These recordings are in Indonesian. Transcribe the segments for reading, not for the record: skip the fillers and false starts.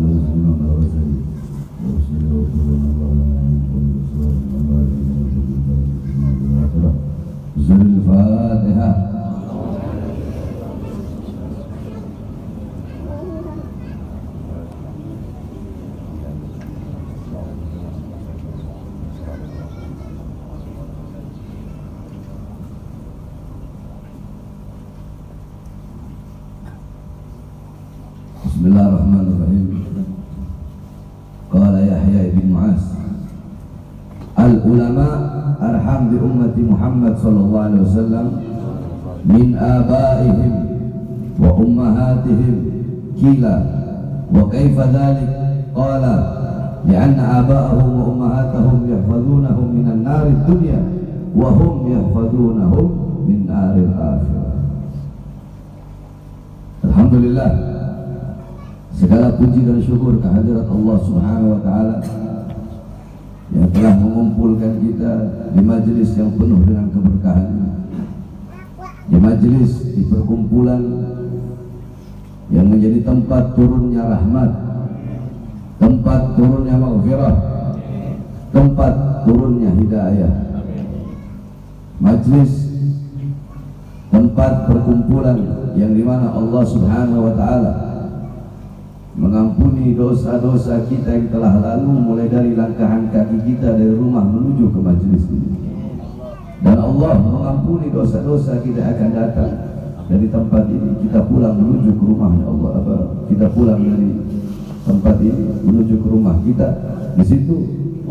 Al-Fatihah. Bismillahirrahmanirrahim. Qala Yahya bin Mu'az, al-ulama arham bi ummati Muhammad sallallahu alaihi wasallam min abaihim wa ummahatihim. Qila wa kaifa dhalik? Qala li'anna aba'ahum wa ummahatahum yahfazunahum minan nari dunya wa hum yahfazunahum min naril akhirah. Alhamdulillah, segala puji dan syukur kehadirat Allah Subhanahu wa taala yang telah mengumpulkan kita di majelis yang penuh dengan keberkahan, di majelis, di perkumpulan yang menjadi tempat turunnya rahmat, tempat turunnya maghfirah, tempat turunnya hidayah, majelis tempat perkumpulan yang dimana Allah Subhanahu wa taala mengampuni dosa-dosa kita yang telah lalu, mulai dari langkahan kaki kita dari rumah menuju ke majelis ini, dan Allah mengampuni dosa-dosa kita akan datang dari tempat ini. Kita pulang menuju ke rumahnya Allah, kita pulang dari tempat ini menuju ke rumah kita. Di situ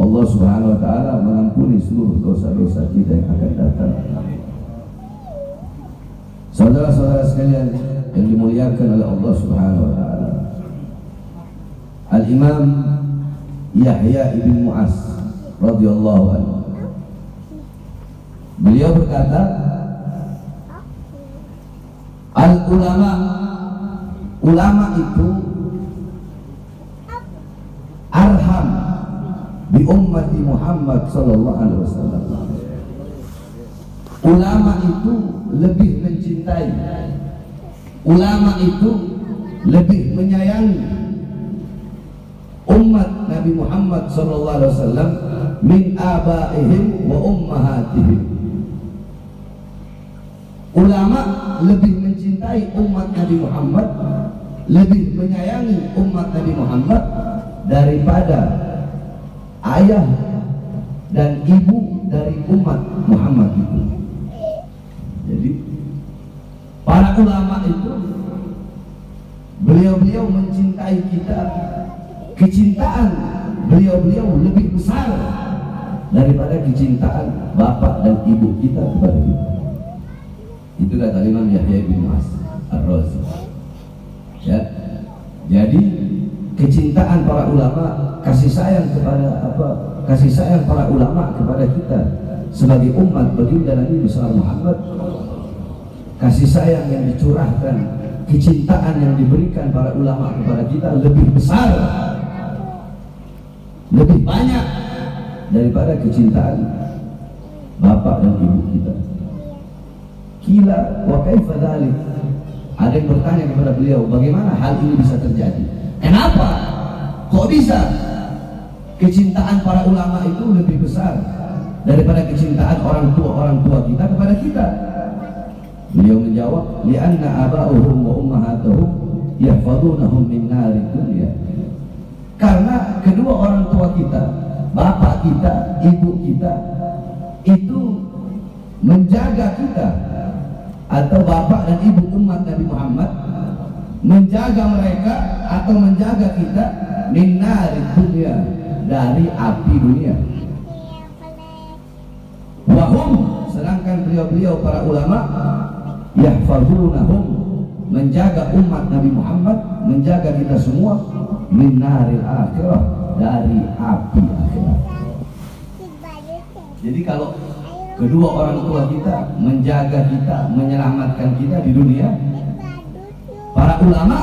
Allah Subhanahu wa taala mengampuni seluruh dosa-dosa kita yang akan datang. Saudara-saudara sekalian yang dimuliakan oleh Allah Subhanahu wa taala, Al-Imam Yahya bin Mu'az radhiyallahu anhu, beliau berkata, al-ulama, ulama itu arham bi ummati Muhammad sallallahu alaihi wasallam. Ulama itu lebih mencintai, ulama itu lebih menyayangi umat Nabi Muhammad sallallahu alaihi wasallam min abaihim wa ummahatihim. Ulama lebih mencintai umat Nabi Muhammad, lebih menyayangi umat Nabi Muhammad daripada ayah dan ibu dari umat Muhammad itu. Jadi para ulama itu, beliau-beliau mencintai kita, kecintaan beliau-beliau lebih besar daripada kecintaan bapak dan ibu kita kepada kita. Itu kata Imam Yahya bin Mu'az Ar-Razi. Ya, jadi kecintaan para ulama, kasih sayang kepada kasih sayang para ulama kepada kita sebagai umat baginda Nabi besar Muhammad, kasih sayang yang dicurahkan, kecintaan yang diberikan para ulama kepada kita lebih besar, lebih banyak daripada kecintaan bapak dan ibu kita. Kila wa kaifa dzalik? Ada yang bertanya kepada beliau, bagaimana hal ini bisa terjadi? Kenapa? Kok bisa kecintaan para ulama itu lebih besar daripada kecintaan orang tua kita kepada kita? Beliau menjawab, li'anna aba'uhum wa ummahatuhum yahfazunahum min narid dunya. Karena kedua orang tua kita, bapak kita, ibu kita itu menjaga kita, atau bapak dan ibu umat Nabi Muhammad menjaga mereka atau menjaga kita min narid dunya, dari api dunia. Wahum, sedangkan beliau-beliau para ulama yahfazunahum, menjaga umat Nabi Muhammad, menjaga kita semua min naril akhirah, dari api akhirat. Jadi kalau kedua orang tua kita menjaga kita, menyelamatkan kita di dunia, para ulama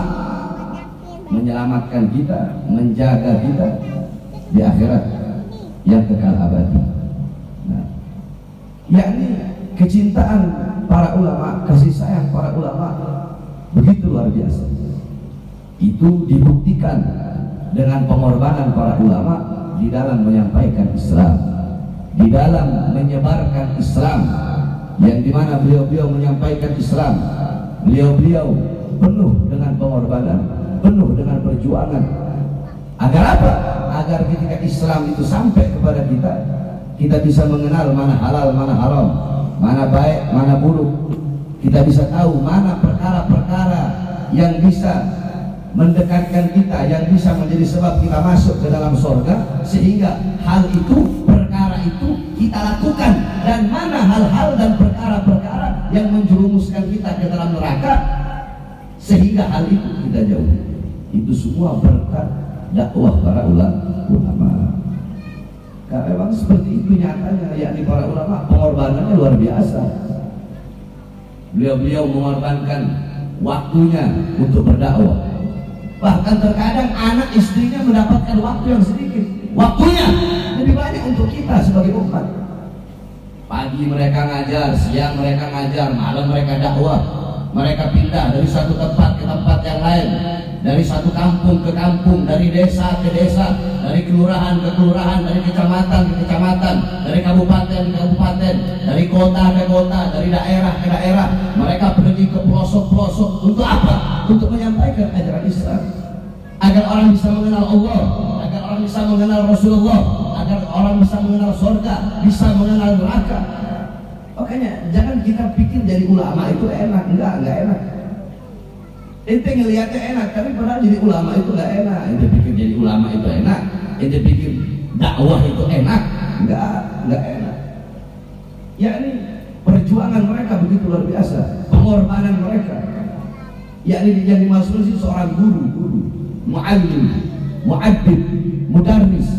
menyelamatkan kita, menjaga kita di akhirat yang kekal abadi. Nah, yakni kecintaan para ulama, kasih sayang para ulama begitu luar biasa. Itu dibuktikan dengan pengorbanan para ulama di dalam menyampaikan Islam, di dalam menyebarkan Islam, yang dimana beliau-beliau menyampaikan Islam, beliau-beliau penuh dengan pengorbanan, penuh dengan perjuangan. Agar apa? Agar ketika Islam itu sampai kepada kita, kita bisa mengenal mana halal, mana haram, mana baik, mana buruk. Kita bisa tahu mana perkara-perkara yang bisa mendekatkan kita, yang bisa menjadi sebab kita masuk ke dalam surga, sehingga hal itu, perkara itu kita lakukan, dan mana hal-hal dan perkara-perkara yang menjerumuskan kita ke dalam neraka, sehingga hal itu kita jauhi. Itu semua berkat dakwah para ulama. Karena memang seperti itu nyatanya, yakni para ulama pengorbanannya luar biasa. Beliau-beliau mengorbankan waktunya untuk berdakwah. Bahkan terkadang anak istrinya mendapatkan waktu yang sedikit, waktunya lebih banyak untuk kita sebagai umat. Pagi mereka ngajar, siang mereka ngajar, malam mereka dakwah. Mereka pindah dari satu tempat ke tempat yang lain, dari satu kampung ke kampung, dari desa ke desa, dari kelurahan ke kelurahan, dari kecamatan ke kecamatan, dari kabupaten ke kabupaten, dari kota ke kota, dari daerah ke daerah. Mereka pergi ke pelosok-pelosok. Untuk apa? Untuk menyampaikan ajaran Islam, agar orang bisa mengenal Allah, agar orang bisa mengenal Rasulullah, agar orang bisa mengenal surga, bisa mengenal neraka. Makanya jangan kita pikir jadi ulama itu enak. Enggak enak. Ente ngeliatnya enak, tapi padahal jadi ulama itu enggak enak. Ente pikir jadi ulama itu enak, ente pikir dakwah itu enak. Enggak enak. Yakni perjuangan mereka begitu luar biasa, pengorbanan mereka. Yakni yang dimaksud sih seorang guru, muallim, muaddib, mudarris.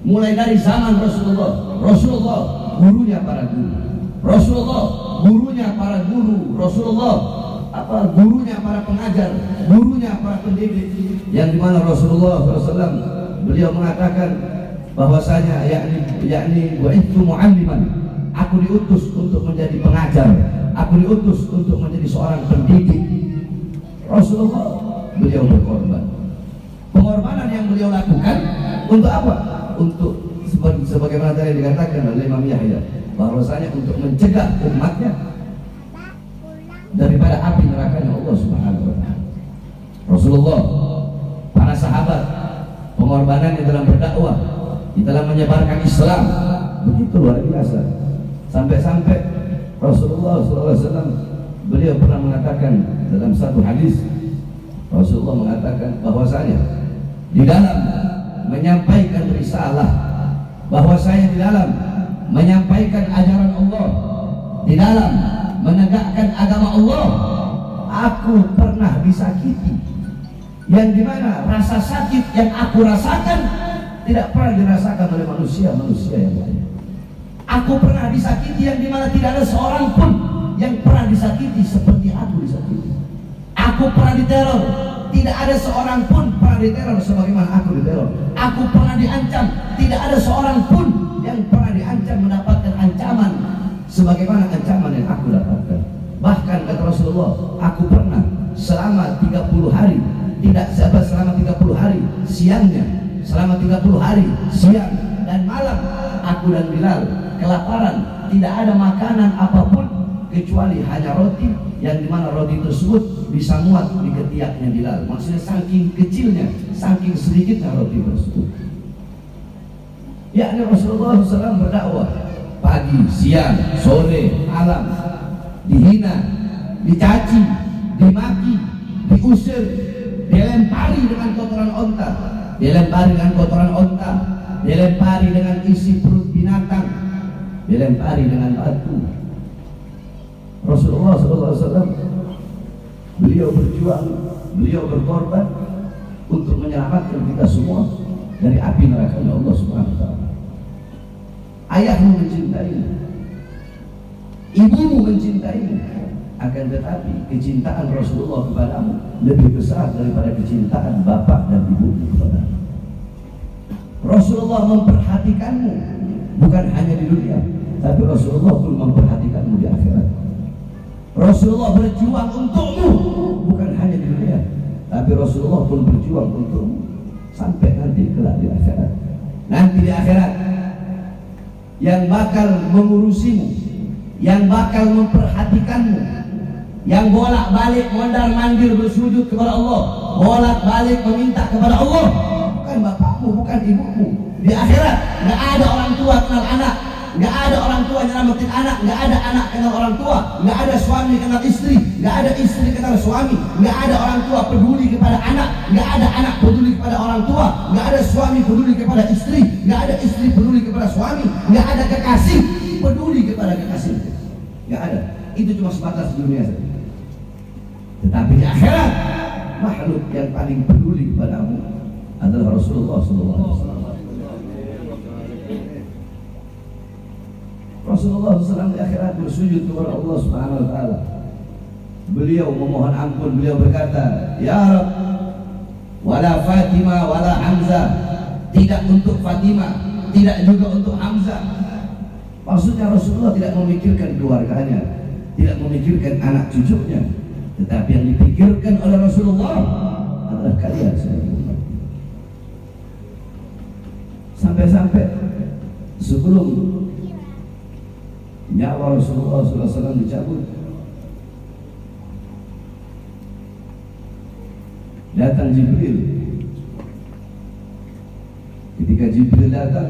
Mulai dari zaman Rasulullah gurunya para guru, Rasulullah gurunya para guru, Rasulullah gurunya para pengajar, gurunya para pendidik. Yang dimana Rasulullah SAW beliau mengatakan bahwasanya yakni bu'itsu mu'alliman, aku diutus untuk menjadi pengajar, aku diutus untuk menjadi seorang pendidik. Rasulullah beliau berkorban. Pengorbanan yang beliau lakukan untuk apa? Untuk sebagaimana tadi dikatakan oleh Imam Yahya, bahwasanya untuk mencegah umatnya daripada api nerakanya Allah Subhanahu wa taala. Rasulullah, para sahabat, pengorbanannya dalam berdakwah, di dalam menyebarkan Islam begitu luar biasa. Sampai-sampai Rasulullah SAW beliau pernah mengatakan dalam satu hadis, Rasulullah mengatakan bahwasanya di dalam menyampaikan risalah, bahwasanya di dalam menyampaikan ajaran Allah, di dalam menegakkan agama Allah, aku pernah disakiti, yang dimana rasa sakit yang aku rasakan tidak pernah dirasakan oleh manusia yang lain. Aku pernah disakiti yang dimana tidak ada seorang pun yang pernah disakiti seperti aku disakiti. Aku pernah diteror, tidak ada seorang pun pernah diteror sebagaimana aku diteror. Aku pernah diancam, tidak ada seorang pun yang pernah diancam mendapatkan ancaman sebagaimana ancaman yang aku dapatkan. Bahkan kata Rasulullah, aku pernah selama 30 hari, tidak sabar selama 30 hari siangnya, selama 30 hari siang dan malam, aku dan Bilal kelaparan, tidak ada makanan apapun kecuali hanya roti, yang dimana roti tersebut bisa muat di ketiaknya Bilal. Maksudnya saking kecilnya, saking sedikitnya roti tersebut. Yakni Rasulullah SAW berdakwah pagi, siang, sore, malam, dihina, dicaci, dimaki, diusir, dilempari dengan kotoran onta, dilempari dengan kotoran onta, dilempari dengan isi perut binatang, dilempari dengan batu. Rasulullah SAW beliau berjuang, beliau berkorban untuk menyelamatkan kita semua dari api neraka Allah Subhanahu wa taala. Ayahmu mencintaimu, ibumu mencintaimu, akan tetapi kecintaan Rasulullah kepadamu lebih besar daripada kecintaan bapak dan ibumu kepadamu. Rasulullah memperhatikanmu bukan hanya di dunia, tapi Rasulullah pun memperhatikanmu di akhirat. Rasulullah berjuang untukmu bukan hanya di dunia, tapi Rasulullah pun berjuang untukmu sampai nanti kelak di akhirat. Nanti di akhirat yang bakal mengurusimu, yang bakal memperhatikanmu, yang bolak-balik mondar-mandir bersujud kepada Allah, bolak-balik meminta kepada Allah, bukan bapakmu, bukan ibumu. Di akhirat nggak ada orang tua kenal anak, nggak ada orang tua nyelamatin anak, nggak ada anak kenal orang tua, nggak ada suami kenal istri, nggak ada istri kenal suami, nggak ada orang tua peduli kepada anak, nggak ada anak peduli kepada orang tua, nggak ada suami peduli kepada istri, nggak ada istri peduli kepada suami, nggak ada kekasih peduli kepada kekasih, nggak ada. Itu cuma sebatas dunia saja. Tetapi di akhirat makhluk yang paling peduli kepadamu adalah Rasulullah SAW. Rasulullah SAW di akhirat bersujud kepada Allah Subhanahu Wa Taala. Beliau memohon ampun. Beliau berkata, Ya Rabb, wala Fatimah wala Hamzah. Tidak untuk Fatimah, tidak juga untuk Hamzah. Maksudnya Rasulullah tidak memikirkan keluarganya, tidak memikirkan anak cucunya, tetapi yang dipikirkan oleh Rasulullah adalah kalian sebagai umat. Sampai-sampai sebelum nyawa Rasulullah SAW dicabut, datang Jibril. Ketika Jibril datang,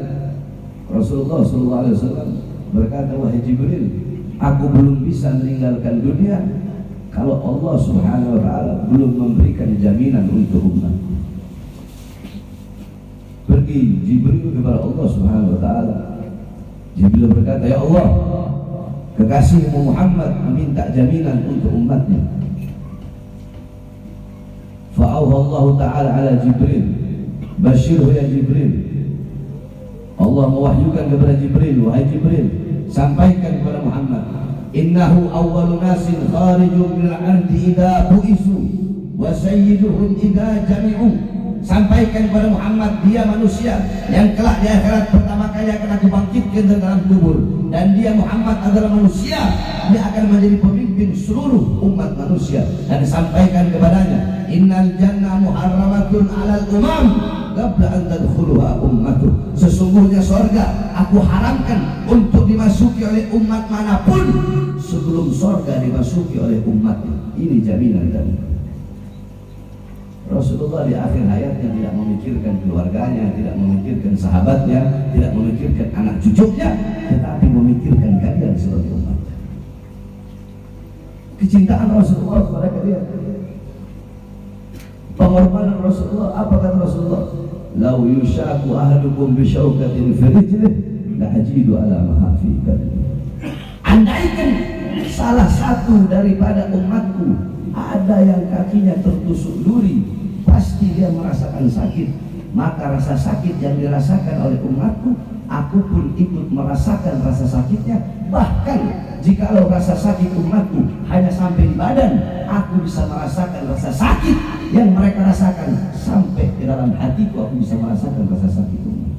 Rasulullah SAW berkata, wahai Jibril, aku belum bisa meninggalkan dunia kalau Allah Subhanahu Wa Taala belum memberikan jaminan untuk umat. Pergi Jibril kepada Allah Subhanahu Wa Taala. Jibril berkata, ya Allah, kekasihmu Muhammad meminta jaminan untuk umatnya. Fa'auha Allah Ta'ala ala Jibril, basyirhu ya Jibril. Allah mewahyukan kepada Jibril, wahai Jibril, sampaikan kepada Muhammad, innahu awwalu nasin kharijun minal ardi idza bu'isu wa sayyiduhum idza jami'u. Sampaikan kepada Muhammad, dia manusia yang kelak di akhirat pertama kali akan aku bangkitkan dari dalam kubur, dan dia Muhammad adalah manusia, dia akan menjadi pemimpin seluruh umat manusia. Dan sampaikan kepadanya, innal jannah muharramatun 'alal umam qabla an tadkhuluha ummatuh. Sesungguhnya sorga aku haramkan untuk dimasuki oleh umat manapun sebelum sorga dimasuki oleh umatnya. Ini jaminan dari Rasulullah. Di akhir hayatnya tidak memikirkan keluarganya, tidak memikirkan sahabatnya, tidak memikirkan anak cucunya, tetapi memikirkan kalian sebagai umat. Kecintaan Rasulullah kepada kalian, pengorbanan Rasulullah. Apa kata Rasulullah? Lau yushaku ahadukum bisyaukatin fi rijlih la ajidu ala mahafi. Andaikan salah satu daripada umatku ada yang kakinya tertusuk duri, pasti dia merasakan sakit. Maka rasa sakit yang dirasakan oleh umatku, aku pun ikut merasakan rasa sakitnya. Bahkan jikalau rasa sakit umatku hanya sampai di badan, aku bisa merasakan rasa sakit yang mereka rasakan sampai ke dalam hatiku. Aku bisa merasakan rasa sakit umat.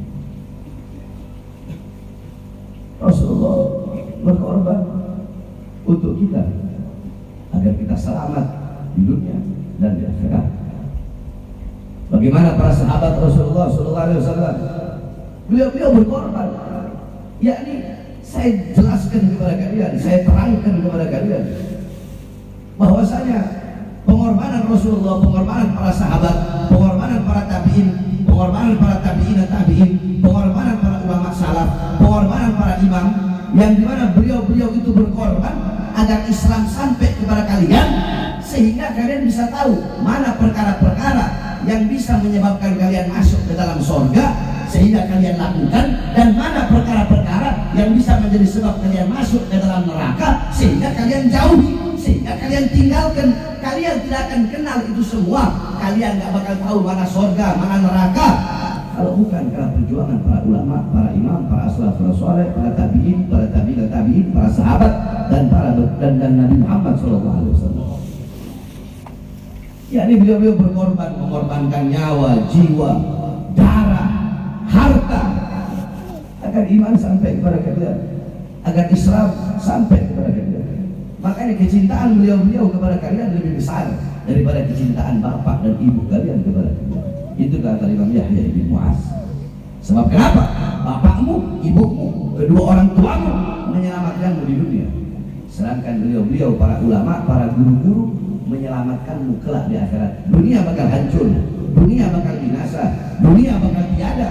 Rasulullah berkorban untuk kita agar kita selamat di dunia dan di akhirat. Bagaimana para sahabat Rasulullah SAW? Beliau berkorban. Yakni saya jelaskan kepada kalian, saya terangkan kepada kalian bahwasanya pengorbanan Rasulullah, pengorbanan para sahabat, pengorbanan para tabi'in, pengorbanan para tabi'in dan tabi'in, pengorbanan para ulama salaf, pengorbanan para imam, yang dimana beliau-beliau itu berkorban agar Islam sampai kepada kalian, sehingga kalian bisa tahu mana perkara-perkara yang bisa menyebabkan kalian masuk ke dalam surga sehingga kalian lakukan, dan mana perkara-perkara yang bisa menjadi sebab kalian masuk ke dalam neraka sehingga kalian jauhi, sehingga kalian tinggalkan. Kalian tidak akan kenal itu semua, kalian gak bakal tahu mana surga, mana neraka kalau bukan karena perjuangan para ulama, para imam, para salafus saleh, para tabi'in, para tabi'in, para sahabat dan Nabi Muhammad SAW. Ya, ini beliau berkorban, mengorbankan nyawa, jiwa, darah, harta agar iman sampai kepada kalian, agar Islam sampai kepada kalian. Makanya kecintaan beliau kepada kalian lebih besar daripada kecintaan bapak dan ibu kalian kepada kita. Itu kata Imam Yahya bin Mu'az. Sebab kenapa? Bapakmu, ibumu, kedua orang tuamu menyelamatkanmu di dunia. Sedangkan beliau para ulama, para guru-guru menyelamatkanmu kelak di akhirat. Dunia bakal hancur, dunia bakal binasa, dunia bakal tiada.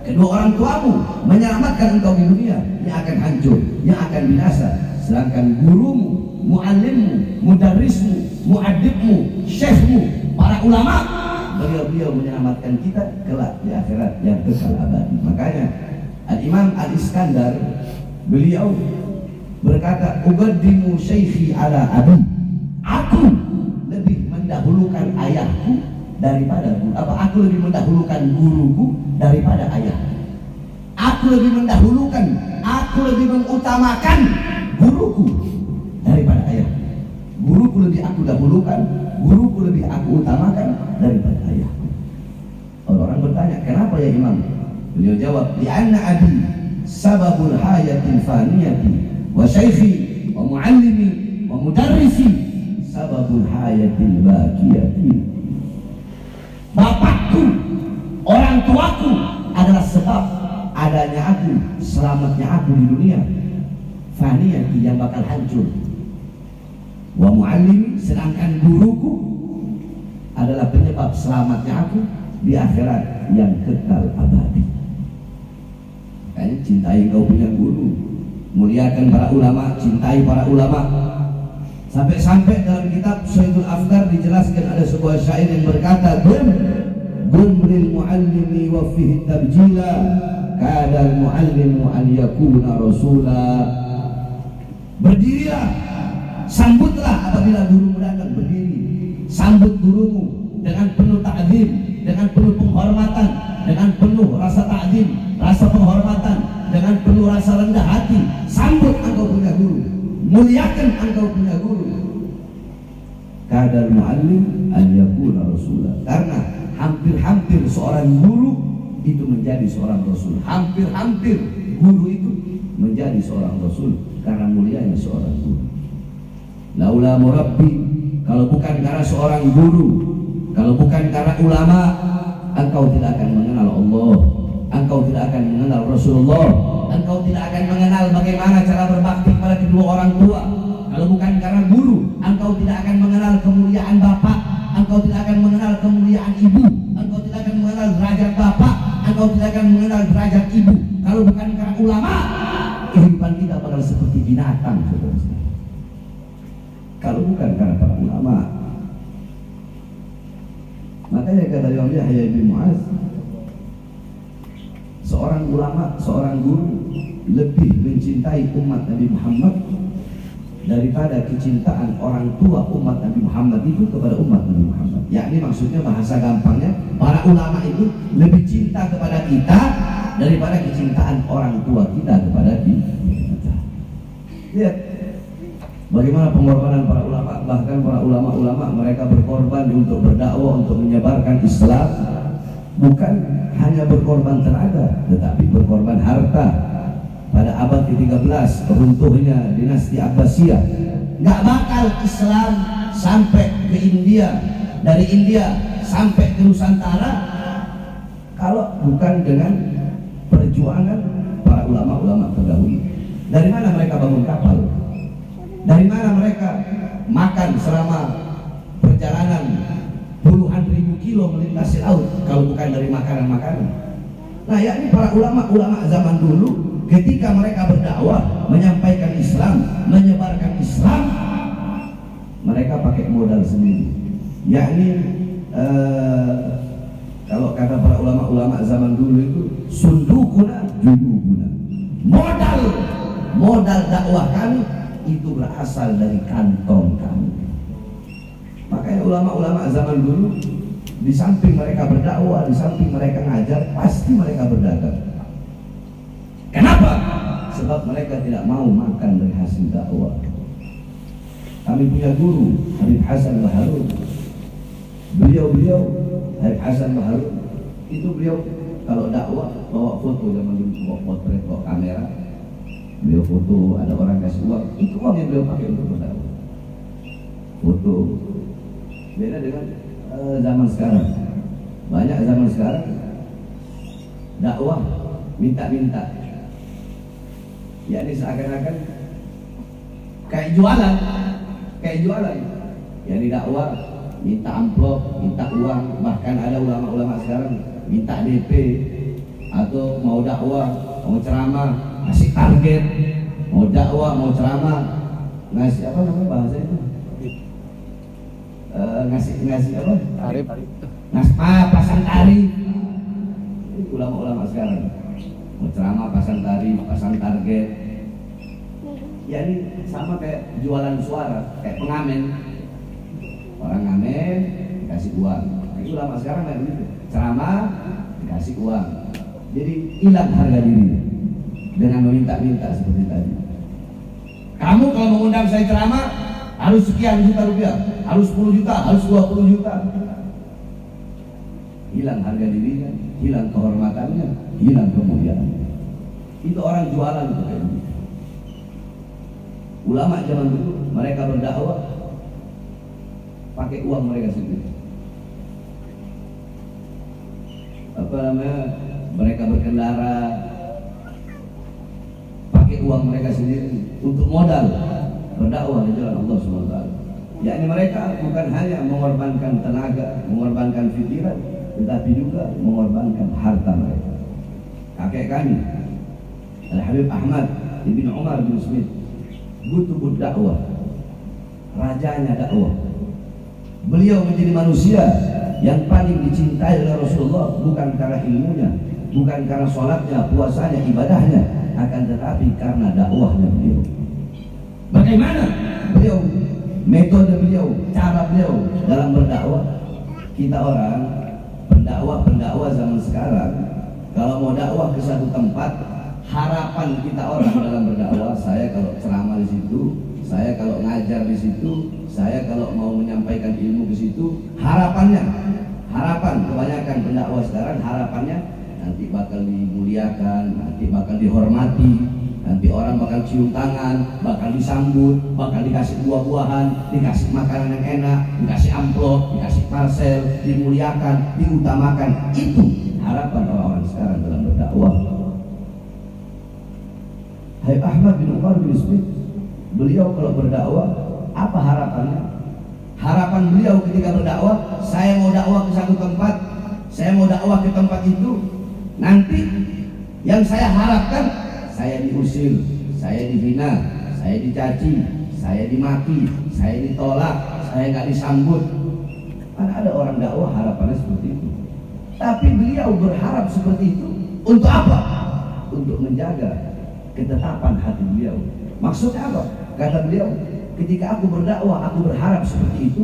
Kedua orang tuamu menyelamatkan engkau di dunia, yang akan hancur, yang akan binasa. Sedangkan gurumu, muallimmu, mudarrismu, muaddibmu, syekhmu, para ulama, beliau menyelamatkan kita kelak di akhirat yang kekal abadi. Makanya Al-Imam Al-Iskandar beliau berkata, uqaddimu syaikhi ala abi. Aku lebih mendahulukan ayahku daripada guru. Aku lebih mendahulukan guruku daripada ayahku. Aku lebih mendahulukan, aku lebih mengutamakan guruku daripada ayahku. Guruku lebih aku dahulukan, guruku lebih aku utamakan daripada ayahku. Orang bertanya, kenapa ya Imam? Beliau jawab, li'anna abi sababul hayatil faniyati wa syaikhi wa muallimi wa mudarrisi sababul hayatil baqiyati. Bapakku, orang tuaku adalah sebab adanya aku, selamatnya aku di dunia, faniyati yang bakal hancur. Wa muallimi, sedangkan guruku adalah penyebab selamatnya aku di akhirat yang kekal abadi. Makanya cintai kau punya guru, muliakan para ulama, cintai para ulama. Sampai-sampai dalam kitab Syaidul Afkar dijelaskan ada sebuah syair yang berkata, Gumril muallimi wa fihi tabjila kadal muallimu an yakuna rasula. Berdirilah, sambutlah apabila gurumu datang. Berdiri, sambut gurumu dengan penuh ta'zim, dengan penuh penghormatan, dengan penuh rasa ta'zim, rasa penghormatan, dengan penuh rasa rendah hati. Sambut engkau punya guru, muliakan engkau punya guru. Kadal muallim an yakuna rasula. Karena hampir-hampir seorang guru itu menjadi seorang rasul. Hampir-hampir guru itu menjadi seorang rasul karena mulianya seorang guru. Laula murabbi, kalau bukan karena seorang guru, kalau bukan karena ulama, engkau tidak akan mengenal Allah, engkau tidak akan mengenal Rasulullah, engkau tidak akan mengenal bagaimana cara berbakti kepada kedua orang tua. Kalau bukan karena guru, engkau tidak akan mengenal kemuliaan bapak, engkau tidak akan mengenal kemuliaan ibu, engkau tidak akan mengenal derajat bapak, engkau tidak akan mengenal derajat ibu. Kalau bukan karena ulama, kehidupan kita bakal seperti binatang, saudara. Kalau bukan karena para ulama. Makanya kata Imam Yahya bin Mu'az, seorang ulama, seorang guru lebih mencintai umat Nabi Muhammad daripada kecintaan orang tua umat Nabi Muhammad itu kepada umat Nabi Muhammad. Yakni maksudnya bahasa gampangnya, para ulama itu lebih cinta kepada kita daripada kecintaan orang tua kita kepada kita. Lihat bagaimana pengorbanan para ulama. Bahkan para ulama-ulama mereka berkorban untuk berdakwah, untuk menyebarkan Islam. Bukan hanya berkorban tenaga, tetapi berkorban harta. Pada abad ke-13 runtuhnya dinasti Abbasiyah. Nggak bakal Islam sampai ke India, dari India sampai ke Nusantara kalau bukan dengan perjuangan para ulama-ulama terdahulu. Dari mana mereka bangun kapal? Dari mana mereka makan selama perjalanan puluhan ribu kilo melintasi laut kalau bukan dari makanan-makanan? Nah, yakni para ulama-ulama zaman dulu ketika mereka berdakwah, menyampaikan Islam, menyebarkan Islam, mereka pakai modal sendiri. Yakni kalau kata para ulama-ulama zaman dulu itu sundukuna judubuna. Modal dakwah kami itu berasal dari kantong kami. Makanya ulama-ulama zaman dulu di samping mereka berdakwah, di samping mereka ngajar, pasti mereka berdagang. Kenapa? Sebab mereka tidak mau makan dari hasil dakwah. Kami punya guru Habib Hasan Baharun. Beliau Habib Hasan Baharun itu beliau kalau dakwah bawa foto, zaman dulu bawa potret, bawa kamera. Beliau foto, ada orang kasih uang, itu uang yang beliau pakai untuk berdakwah. Foto. Beda dengan zaman sekarang. Banyak zaman sekarang dakwah minta-minta. Yakni seakan-akan kayak jualan. Yakni dakwah minta amplop, minta uang, bahkan ada ulama-ulama sekarang minta DP, atau mau dakwah, mau ceramah, ngasih target, mau dakwah, mau ceramah, ngasih apa namanya bahasa itu? Ngasih apa? Tarif. Pasang tarif. Ulama-ulama sekarang mau ceramah, pasang tarif, pasang target. Ya ini sama kayak jualan suara, kayak pengamen. Orang ngamen dikasih uang. Itu ulama sekarang kayak gitu. Ceramah dikasih uang. Jadi hilang harga diri dengan meminta-minta seperti tadi. Kamu kalau mengundang saya ceramah harus sekian juta rupiah, harus 10 juta, harus 20 juta. Hilang harga dirinya, hilang kehormatannya, hilang kemuliaannya. Itu orang jualan itu kayak gitu. Ulama zaman dulu mereka berdakwah pakai uang mereka sendiri. Apa namanya? Mereka berkendara pakai uang mereka sendiri untuk modal berdakwah di jalan Allah SWT. Yakni mereka bukan hanya mengorbankan tenaga, mengorbankan pikiran, tetapi juga mengorbankan harta mereka. Kakek kami Al-Habib Ahmad Ibn Umar bin Smith, Qutbud dakwah, rajanya dakwah. Beliau menjadi manusia yang paling dicintai oleh Rasulullah, bukan karena ilmunya, bukan karena sholatnya, puasanya, ibadahnya, akan tetapi karena dakwahnya beliau. Bagaimana beliau, metode beliau, cara beliau dalam berdakwah? Kita orang pendakwah zaman sekarang, kalau mau dakwah ke satu tempat, harapan kita orang dalam berdakwah, saya kalau ceramah di situ, saya kalau ngajar di situ, saya kalau mau menyampaikan ilmu ke situ, harapan kebanyakan pendakwah sekarang harapannya nanti bakal dimuliakan, nanti bakal dihormati, nanti orang bakal cium tangan, bakal disambut, bakal dikasih buah-buahan, dikasih makanan yang enak, dikasih amplop, dikasih parcel, dimuliakan, diutamakan. Itu harapan orang-orang sekarang dalam berdakwah. Habib Ahmad bin Umar bin Smith, beliau kalau berdakwah apa harapannya? Harapan beliau ketika berdakwah, saya mau dakwah ke satu tempat, saya mau dakwah ke tempat itu, nanti yang saya harapkan saya diusir, saya dihina, saya dicaci, saya dimaki, saya ditolak, saya nggak disambut. Kan ada orang dakwah harapannya seperti itu. Tapi beliau berharap seperti itu untuk apa? Untuk menjaga ketetapan hati beliau. Maksudnya apa? Kata beliau, ketika aku berdakwah, aku berharap seperti itu,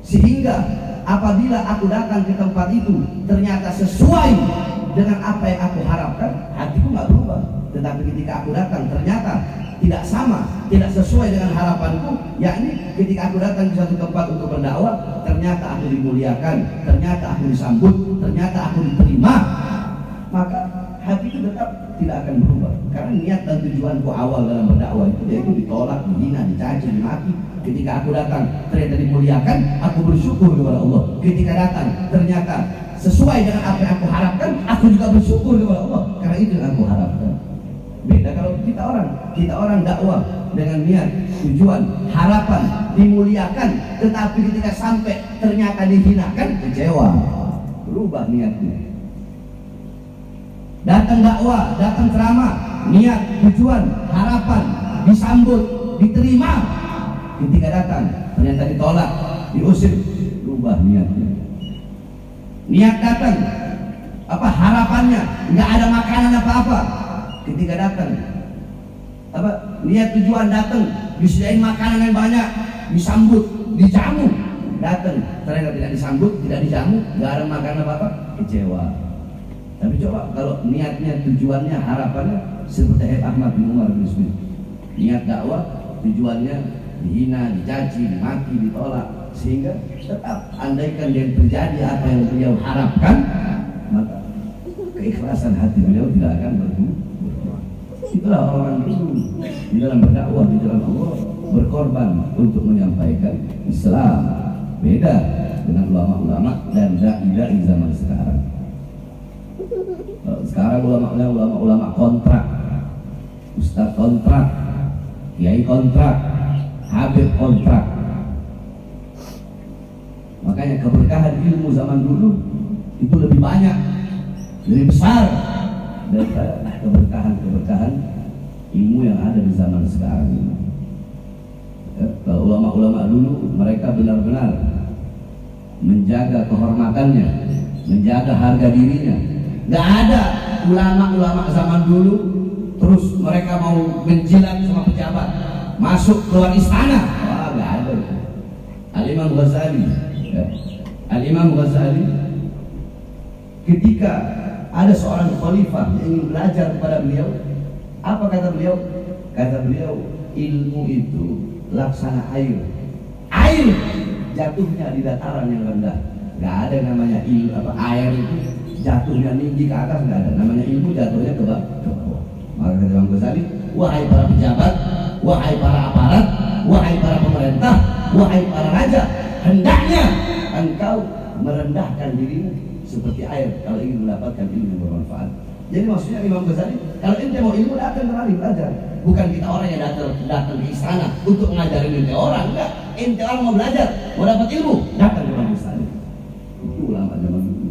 sehingga apabila aku datang ke tempat itu ternyata sesuai dengan apa yang aku harapkan, hatiku nggak berubah. Tetapi ketika aku datang ternyata tidak sama, tidak sesuai dengan harapanku, yakni ketika aku datang ke satu tempat untuk berdakwah, ternyata aku dimuliakan, ternyata aku disambut, ternyata aku diterima, maka hatiku tetap tidak akan berubah. Karena niat dan tujuanku awal dalam berdakwah itu yaitu ditolak, dihina, dicaci, dimaki. Ketika aku datang ternyata dimuliakan, aku bersyukur kepada Allah. Ketika datang ternyata sesuai dengan apa yang aku harapkan, aku juga bersyukur kepada Allah, karena itu yang aku harapkan. Beda kalau kita orang dakwah dengan niat, tujuan, harapan, dimuliakan, tetapi ketika sampai ternyata dihinakan, kecewa, berubah niatnya. Datang dakwah, datang ceramah, niat, tujuan, harapan, disambut, diterima. Ketika datang ternyata ditolak, diusir, berubah niatnya. Niat datang, apa harapannya? Nggak ada makanan apa-apa. Ketika datang, apa niat tujuan datang, disediain makanan yang banyak, disambut, dijamu. Datang ternyata tidak disambut, tidak dijamu, nggak ada makanan apa-apa, kecewa. Tapi coba kalau niatnya, tujuannya, harapannya seperti Habib Ahmad bin Umar bin Smith, niat dakwah, tujuannya dihina, dicaci, dimaki, ditolak, sehingga tetap andaikan yang terjadi apa yang beliau harapkan, maka keikhlasan hati beliau tidak akan berkurang. Itulah orang dulu di dalam berdakwah di jalan Allah berkorban untuk menyampaikan Islam. Beda dengan ulama-ulama dan dai-dai zaman sekarang. Sekarang ulama kontrak, ustaz kontrak, kiai kontrak, habib kontrak. Makanya keberkahan ilmu zaman dulu itu lebih banyak, lebih besar daripada keberkahan ilmu yang ada di zaman sekarang ini. Kalau ulama-ulama dulu mereka benar-benar menjaga kehormatannya, menjaga harga dirinya. Nggak ada ulama-ulama zaman dulu terus mereka mau menjilat sama pejabat, masuk keluar istana. Wah, nggak ada. Al-Imam Ghazali, Al-Imam Ghazali ketika ada seorang khalifah yang ingin belajar kepada beliau, apa kata beliau? Kata beliau, ilmu itu laksana air. Air jatuhnya di dataran yang rendah. Nggak ada namanya air itu jatuhnya tinggi ke atas, nggak ada. Namanya ilmu jatuhnya ke bawah. Maka kata Imam Ghazali, wahai para pejabat, wahai para aparat, wahai para pemerintah, wahai para raja, hendaknya engkau merendahkan dirimu seperti air kalau ingin mendapatkan ilmu yang bermanfaat. Jadi maksudnya Imam Ghazali, kalau ente mau ilmu datang kemari belajar. Bukan kita orang yang datang ke istana untuk mengajarin ente orang, enggak. Ente orang mau belajar, mau dapat ilmu, datang ke istana. Itu ulama zaman dulu.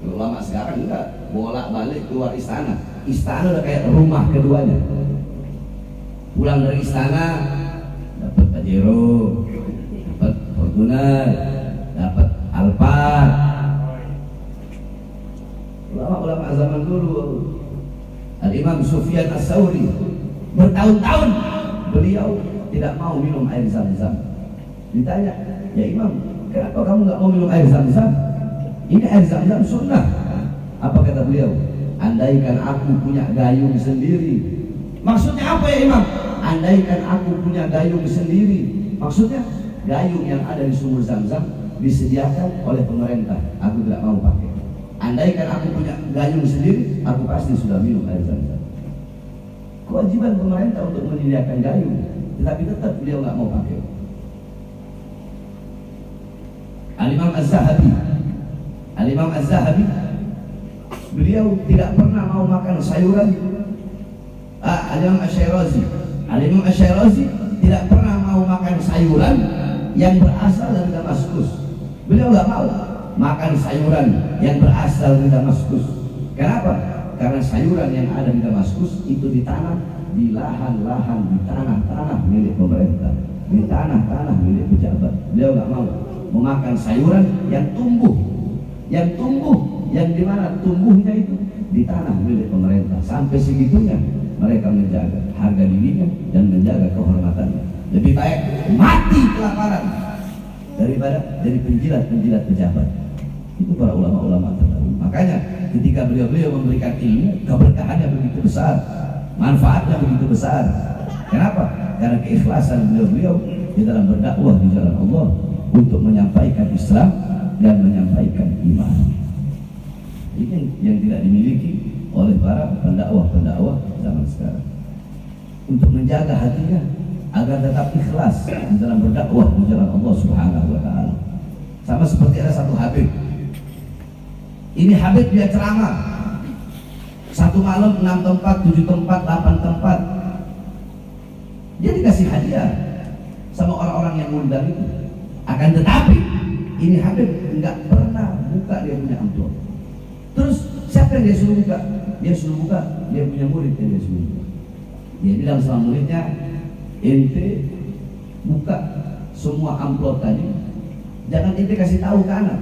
Kalau ulama sekarang enggak, bolak-balik keluar istana. Istana udah kayak rumah keduanya. Pulang dari istana dapat Pajero, dapat Fortuner, dapat Alphard. Ulama-ulama zaman dulu, Al-Imam Sufyan As-Tsauri, bertahun-tahun beliau tidak mau minum air Zam-Zam. Ditanya, ya Imam, kenapa kamu nggak mau minum air Zam-Zam? Ini air Zam-Zam sunnah. Apa kata beliau? Andaikan aku punya gayung sendiri. Maksudnya apa ya Imam? Andaikan aku punya gayung sendiri. Maksudnya gayung yang ada di sumur Zam-Zam disediakan oleh pemerintah, aku tidak mau pakai. Andaikan aku punya gayung sendiri, aku pasti sudah minum air Zam-Zam. Kewajiban pemerintah untuk menyediakan gayung, tetapi tetap beliau nggak mau pakai. Al-Imam Az-Zahabi, Al-Imam Az-Zahabi, beliau tidak pernah mau makan sayuran. Al-Imam Asy-Syirazi, Al-Imam Asy-Syirazi tidak pernah mau makan sayuran yang berasal dari Damaskus. Beliau nggak mau makan sayuran yang berasal dari Damaskus. Kenapa? Karena sayuran yang ada di Damaskus itu ditanam di lahan-lahan, di tanah-tanah milik pemerintah, di tanah-tanah milik pejabat. Beliau nggak mau memakan sayuran yang tumbuh, yang dimana tumbuhnya itu di tanah milik pemerintah. Sampai segitunya mereka menjaga harga dirinya dan menjaga kehormatannya. Lebih baik mati kelaparan daripada jadi penjilat-penjilat pejabat. Itu para ulama-ulama terdahulu. Makanya ketika beliau memberikan ilmu, keberkahannya begitu besar, manfaatnya begitu besar. Kenapa? Karena keikhlasan beliau di dalam berdakwah di jalan Allah untuk menyampaikan Islam dan menyampaikan iman. Ini yang tidak dimiliki oleh para pendakwah zaman sekarang. Untuk menjaga hatinya agar tetap ikhlas di dalam berdakwah di jalan Allah Subhanahu wa taala. Sama seperti ada satu habib. Ini habib dia ceramah. Satu malam 6 tempat, 7 tempat, 8 tempat. Dia dikasih hadiah sama orang-orang yang ngundang itu. Akan tetapi ini habib enggak pernah buka dia punya amplop. Terus siapa yang dia suruh buka? Dia suruh buka, dia punya murid yang dia suruh buka. Dia bilang sama muridnya, ente buka semua amplop tadi, jangan ente kasih tahu ke anak.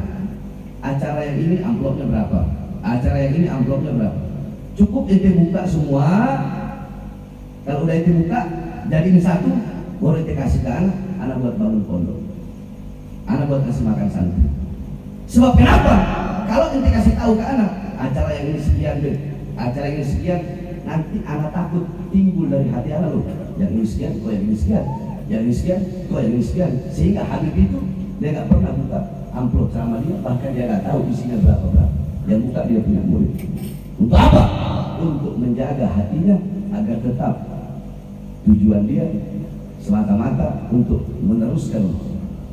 Acara yang ini amplopnya berapa? Acara yang ini amplopnya berapa? Cukup ente buka semua. Kalau udah ente buka, jadiin satu, baru ente kasih ke anak buat bangun pondok, anak buat kasih makan santri. Sebab kenapa? Kalau ente kasih tahu ke anak, acara yang ini sekian deh, acara yang ini sekian, nanti anak takut timbul dari hati anak loh. Yang ini sekian, kok yang ini sekian, yang ini sekian, kok yang ini sekian. Sehingga habib itu dia nggak pernah buka amplop sama dia, bahkan dia nggak tahu isinya berapa. Yang buka dia punya murid. Untuk apa? Untuk menjaga hatinya agar tetap tujuan dia semata-mata untuk meneruskan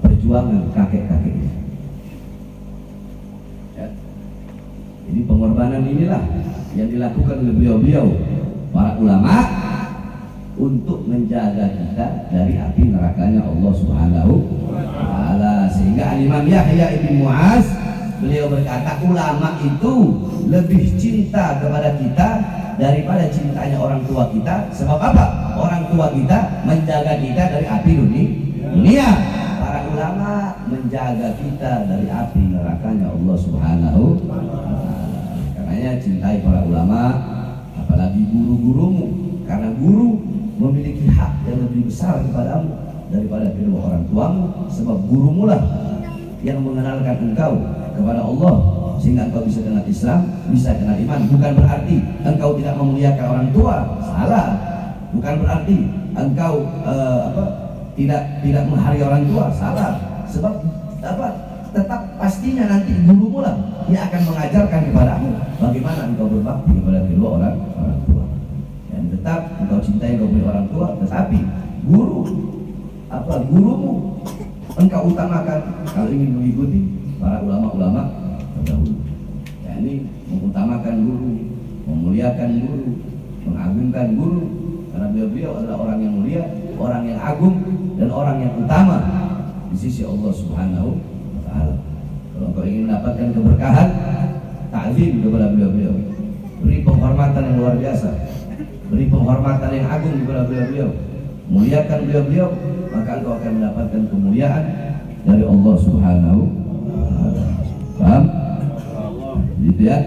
perjuangan kakek-kakeknya. Ya. Jadi pengorbanan inilah yang dilakukan oleh beliau-beliau para ulama untuk menjaga kita dari api nerakanya Allah Subhanahu wa taala. Sehingga Imam Yahya bin Mu'az beliau berkata, ulama itu lebih cinta kepada kita daripada cintanya orang tua kita. Sebab apa? Orang tua kita menjaga kita dari api dunia. Para ulama menjaga kita dari api nerakanya Allah Subhanahu wa taala. Karenanya cintai para ulama, apalagi guru-gurumu, karena guru memiliki hak yang lebih besar kepadamu daripada kedua orang tuamu. Sebab gurumu lah yang mengenalkan engkau kepada Allah sehingga engkau bisa kenal Islam, bisa kenal iman. Bukan berarti engkau tidak memuliakan orang tua, salah. Bukan berarti engkau tidak menghargai orang tua, salah. Sebab tetap pastinya nanti gurumu lah yang akan mengajarkan kepadamu bagaimana engkau berbakti kepada kedua orang tua. Dan tetap engkau cintai kedua orang tua, tetapi gurumu engkau utamakan kalau ingin mengikuti para ulama-ulama terdahulu. Ya, ini mengutamakan guru, memuliakan guru, mengagungkan guru, karena beliau adalah orang yang mulia, orang yang agung, dan orang yang utama di sisi Allah Subhanahu wa taala. Kalau kau ingin mendapatkan keberkahan, ta'zim kepada beliau-beliau, beri penghormatan yang luar biasa, beri penghormatan yang agung kepada beliau-beliau, muliakan beliau-beliau, maka engkau akan mendapatkan kemuliaan dari Allah Subhanahu wa taala. Paham? Gitu ya.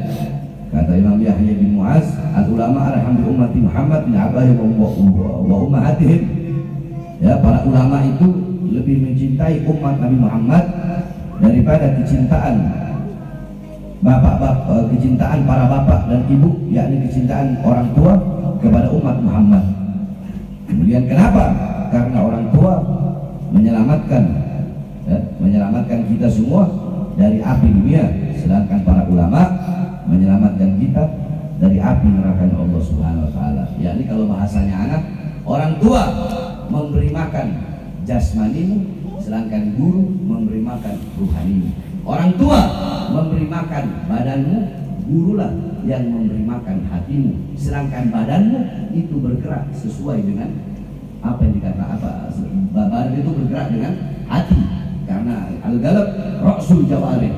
Kata Imam Yahya bin Mu'az, al-ulama arham bi ummati Muhammad bin abahi wa ummahatihim. Ya, para ulama itu lebih mencintai umat Nabi Muhammad daripada kecintaan kecintaan para bapak dan ibu, yakni kecintaan orang tua kepada umat Muhammad. Kemudian kenapa? Karena orang tua menyelamatkan kita semua dari api dunia, sedangkan para ulama menyelamatkan kita dari api neraka Allah Subhanahu wa taala. Yakni kalau bahasanya anak, orang tua memberi makan jasmanimu, sedangkan guru memberi makan ruhanimu. Orang tua memberi makan badanmu, gurulah yang memberi makan hatimu, sedangkan badanmu itu bergerak sesuai dengan apa yang dikatakan badan itu bergerak dengan hati, karena al-qalb ra'sul jawarih,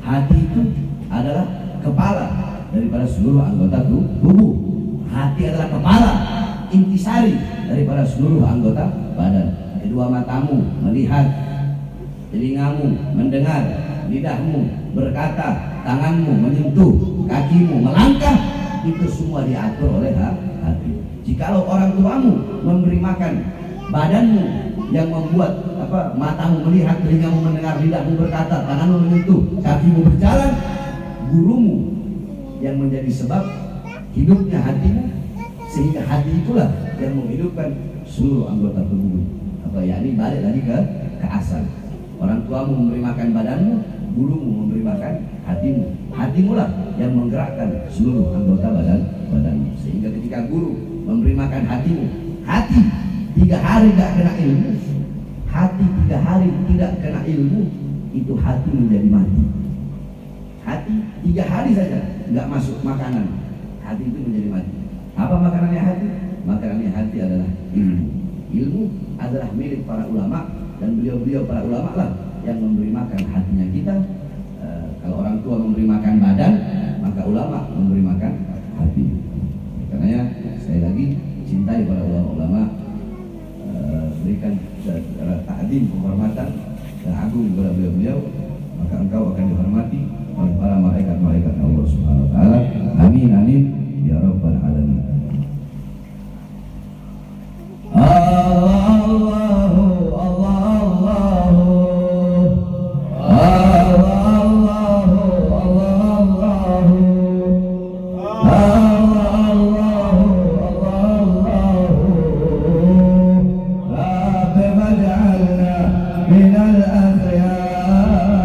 hati itu adalah kepala daripada seluruh anggota tubuh. Hati adalah kepala intisari daripada seluruh anggota badan. Kedua matamu melihat, telingamu mendengar, lidahmu berkata, tanganmu menyentuh, kakimu melangkah, itu semua diatur oleh hati. Jikalau orang tuamu memberi makan badanmu yang membuat matamu melihat, telingamu mendengar, lidahmu berkata, tanganmu menyentuh, kakimu berjalan, gurumu yang menjadi sebab hidupnya hatimu, sehingga hati itulah yang menghidupkan seluruh anggota tubuh. Yakni balik lagi ke asal. Orang tuamu memberi makan badanmu, gurumu memberi makan hatimu. Hatimu lah yang menggerakkan seluruh anggota badanmu. Sehingga ketika guru memberi makan hatimu, hati 3 hari tidak kena ilmu, hati 3 hari tidak kena ilmu, itu hati menjadi mati. Hati 3 hari saja nggak masuk makanan, hati itu menjadi mati. Apa makanannya hati? Makanannya hati adalah ilmu. Ilmu adalah milik para ulama, dan beliau-beliau para ulama lah yang memberi makan hatinya kita. Kalau orang tua memberi makan badan, maka ulama memberi makan hati. Karenanya sekali lagi cintai para ulama-ulama, berikan ta'zim, penghormatan dan agung kepada beliau-beliau, maka engkau akan dihormati oleh para malaikat-malaikat Allah Subhanahu wa taala. Amin amin ya rabbal alamin. Allahu Allahu من الأخيار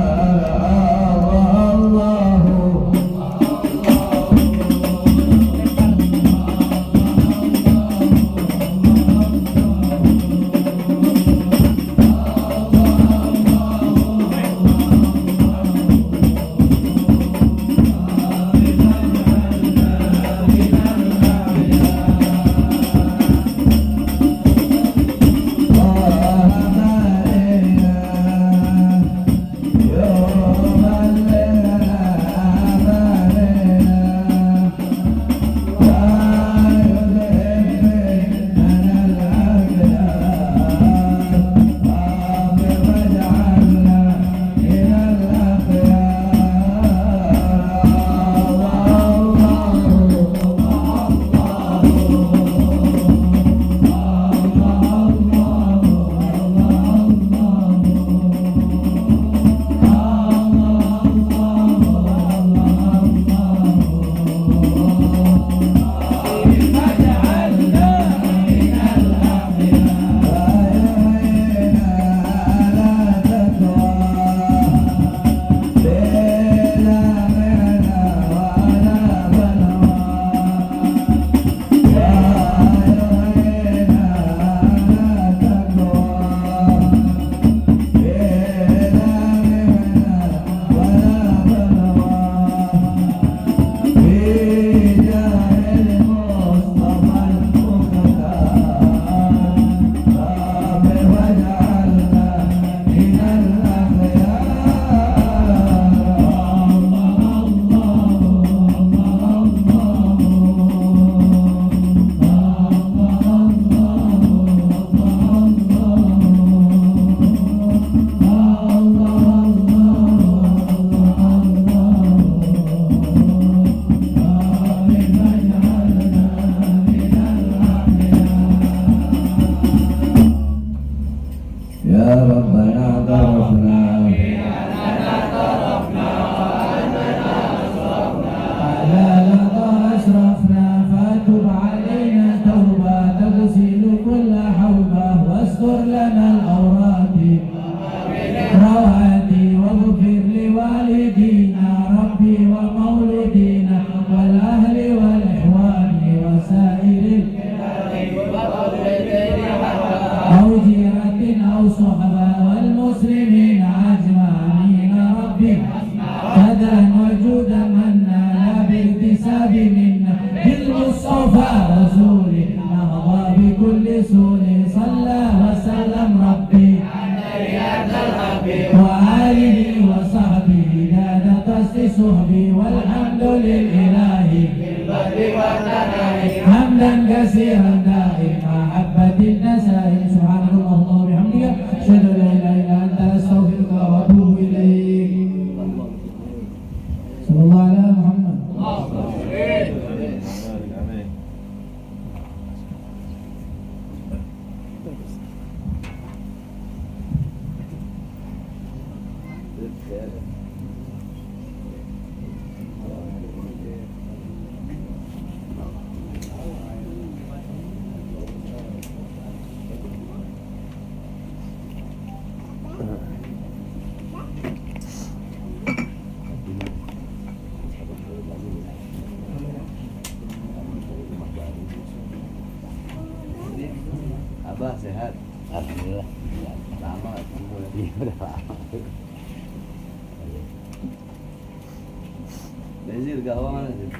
قدرا وجودا من نال باكتساب منا بالمصطفى رسول نهضى بكل سور صلى وسلم ربي وآله وصحبه نادى قصد صحبي والحمد لله حمدا كثيرا دائما محبة النسائم سبحانك اللهم وبحمدك أشهد أن لا إله إلا أنت أستغفرك وأتوب إليك صلى الله على محمد. Abah sehat? Alhamdulillah. Lama ketemu lagi. Udah lama. Bezir gawang mana sih?